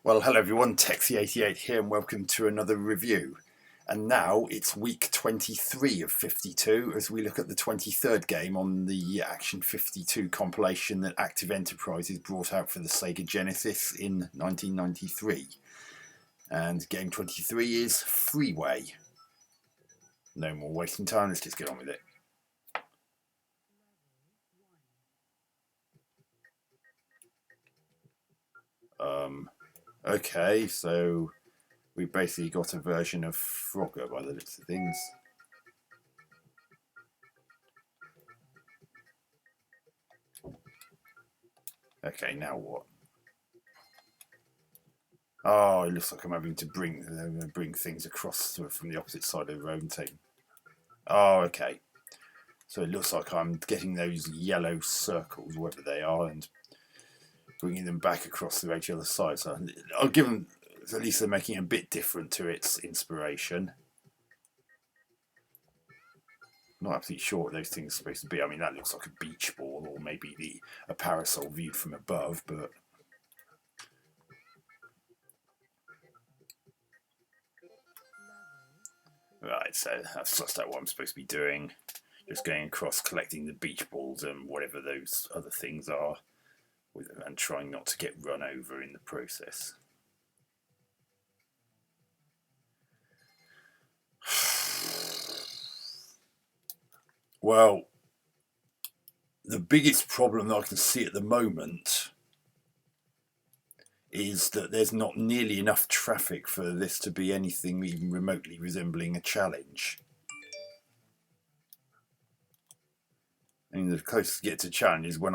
Well, hello everyone, Texie88 here and welcome to another review. And now it's week 23 of 52 as we look at the 23rd game on the Action 52 compilation that Active Enterprises brought out for the Sega Genesis in 1993. And game 23 is Freeway. No more wasting time, let's just get on with it. Okay, so we basically got a version of Frogger by the looks of things. Okay, now what? Oh, it looks like I'm having to bring things across from the opposite side of the road and take. Oh, okay. So it looks like I'm getting those yellow circles, whatever they are, and bringing them back across the other side. So I'll give them, at least they're making it a bit different to its inspiration. I'm not absolutely sure what those things are supposed to be. I mean, that looks like a beach ball or maybe a parasol viewed from above, but right, so that's just what I'm supposed to be doing. Just going across, collecting the beach balls and whatever those other things are, and trying not to get run over in the process. Well, the biggest problem that I can see at the moment is that there's not nearly enough traffic for this to be anything even remotely resembling a challenge. I mean, the closest you get to challenge is when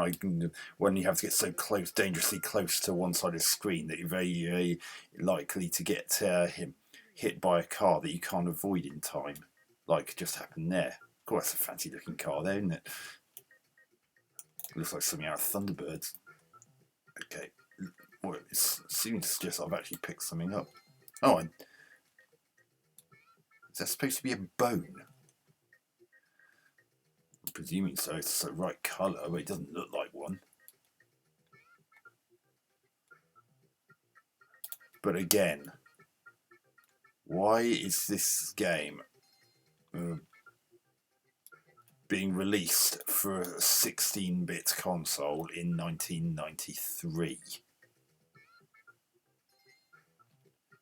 you have to get so close, dangerously close to one side of the screen that you're very, very likely to get hit by a car that you can't avoid in time, like just happened there. Of course, that's a fancy looking car there, isn't it? Looks like something out of Thunderbirds. Okay, well, it seems to suggest I've actually picked something up. Oh, is that supposed to be a bone? I'm presuming so. It's the right colour, but it doesn't look like one. But again, why is this game being released for a 16-bit console in 1993?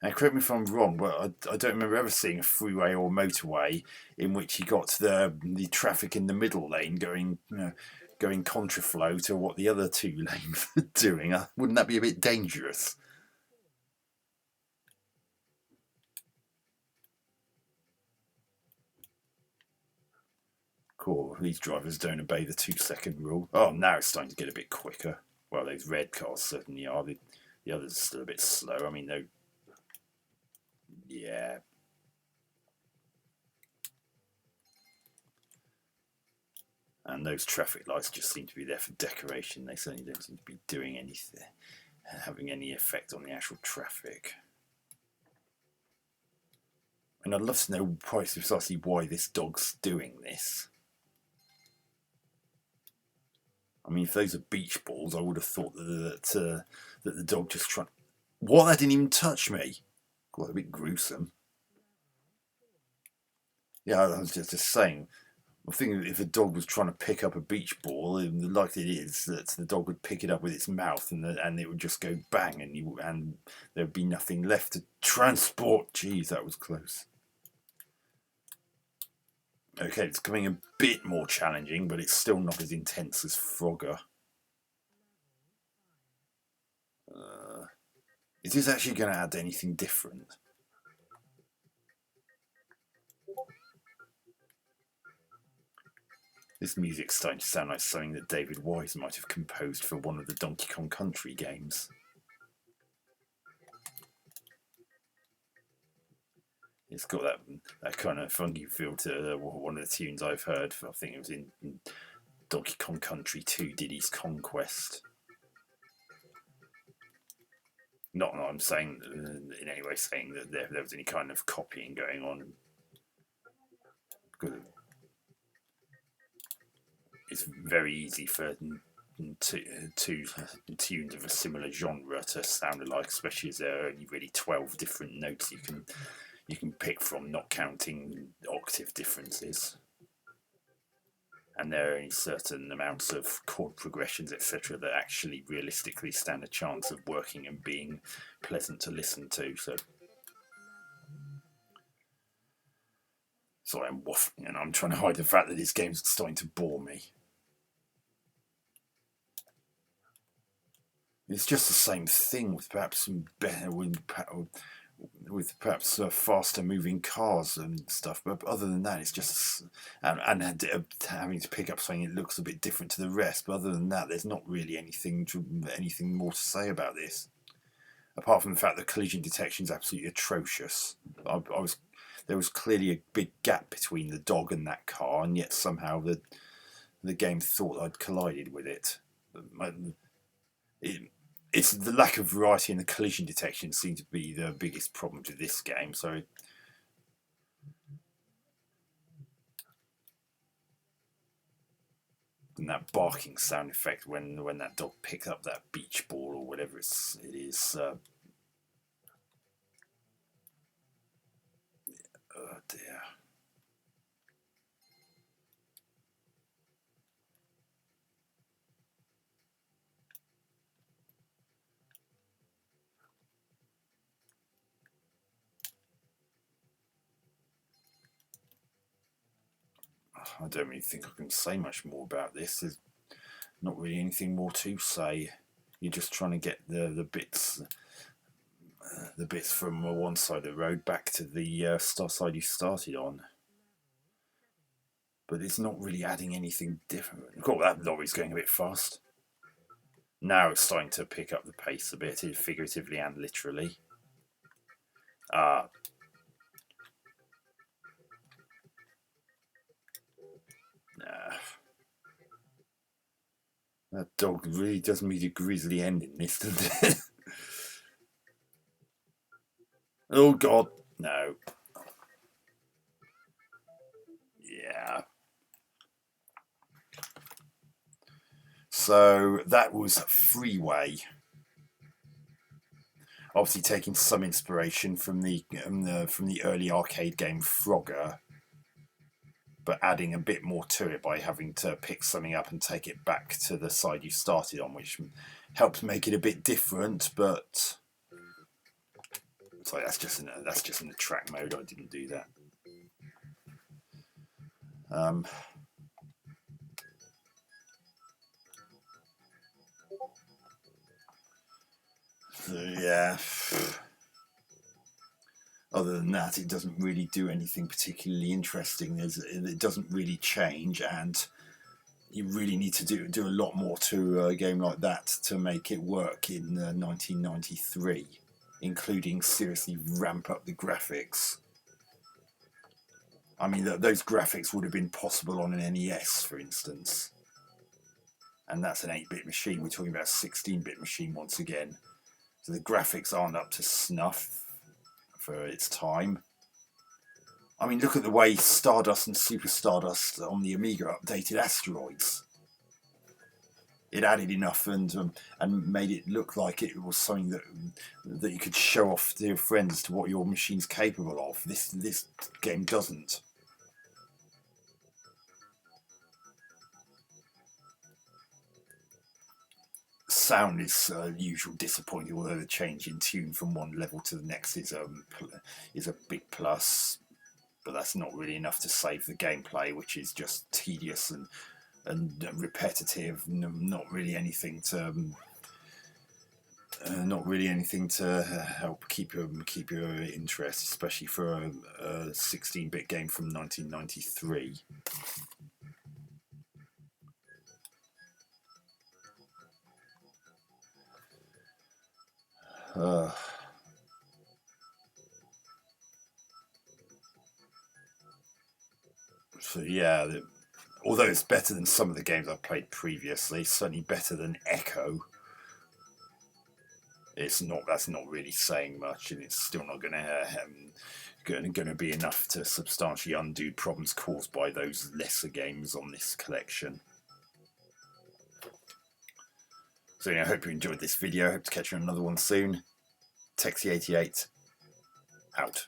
Now, correct me if I'm wrong, but I don't remember ever seeing a freeway or motorway in which you got the traffic in the middle lane going contraflow to what the other two lanes are doing. Wouldn't that be a bit dangerous? Cool, these drivers don't obey the 2-second rule. Oh, now it's starting to get a bit quicker. Well, those red cars certainly are. The others are still a bit slow. I mean, yeah. And those traffic lights just seem to be there for decoration. They certainly don't seem to be doing anything, having any effect on the actual traffic. And I'd love to know precisely why this dog's doing this. I mean, if those are beach balls, I would have thought that the dog just tried. What? That didn't even touch me. Quite a bit gruesome. Yeah, I was just saying. I think if a dog was trying to pick up a beach ball, the likely it is that the dog would pick it up with its mouth and it would just go bang, and there would be nothing left to transport. Geez, that was close. Okay, it's becoming a bit more challenging, but it's still not as intense as Frogger. Is this actually going to add anything different? This music's starting to sound like something that David Wise might have composed for one of the Donkey Kong Country games. It's got that kind of funky feel to one of the tunes I've heard. I think it was in Donkey Kong Country 2, Diddy's Conquest. Not that I'm saying in any way saying that there was any kind of copying going on. It's very easy for two tunes of a similar genre to sound alike, especially as there are only really 12 different notes you can pick from, not counting octave differences. And there are only certain amounts of chord progressions, etc., that actually realistically stand a chance of working and being pleasant to listen to. So, sorry, I'm waffling, and I'm trying to hide the fact that this game's starting to bore me. It's just the same thing with perhaps some better, with perhaps faster moving cars and stuff. But other than that, it's just and having to pick up something that looks a bit different to the rest. But other than that, there's not really anything more to say about this, apart from the fact that collision detection is absolutely atrocious. There was clearly a big gap between the dog and that car, and yet somehow the game thought I'd collided with it. It's the lack of variety in the collision detection seems to be the biggest problem to this game. So, and that barking sound effect when that dog picks up that beach ball or whatever it is. Oh dear. I don't really think I can say much more about this. There's not really anything more to say. You're just trying to get the bits from one side of the road back to the side you started on. But it's not really adding anything different. Oh, that lorry's going a bit fast. Now it's starting to pick up the pace a bit, figuratively and literally. Nah. That dog really does meet a grisly end in this, doesn't it? Oh God, no. Yeah. So that was Freeway. Obviously taking some inspiration from the early arcade game Frogger, but adding a bit more to it by having to pick something up and take it back to the side you started on, which helps make it a bit different. But sorry, that's just in the track mode. I didn't do that. So yeah. Other than that, it doesn't really do anything particularly interesting. It doesn't really change, and you really need to do a lot more to a game like that to make it work in 1993, including seriously ramp up the graphics. I mean, those graphics would have been possible on an NES, for instance, and that's an 8-bit machine. We're talking about a 16-bit machine once again, so the graphics aren't up to snuff for its time. I mean, look at the way Stardust and Super Stardust on the Amiga updated asteroids. It added enough and made it look like it was something that you could show off to your friends to what your machine's capable of. This game doesn't. Sound is usual disappointing, although the change in tune from one level to the next is a big plus. But that's not really enough to save the gameplay, which is just tedious and repetitive. Not really anything to help keep your interest, especially for a 16-bit game from 1993. So yeah, although it's better than some of the games I've played previously, certainly better than Echo. That's not really saying much, and it's still not going to be enough to substantially undo problems caused by those lesser games on this collection. So I hope you enjoyed this video. I hope to catch you on another one soon. Texie88 out.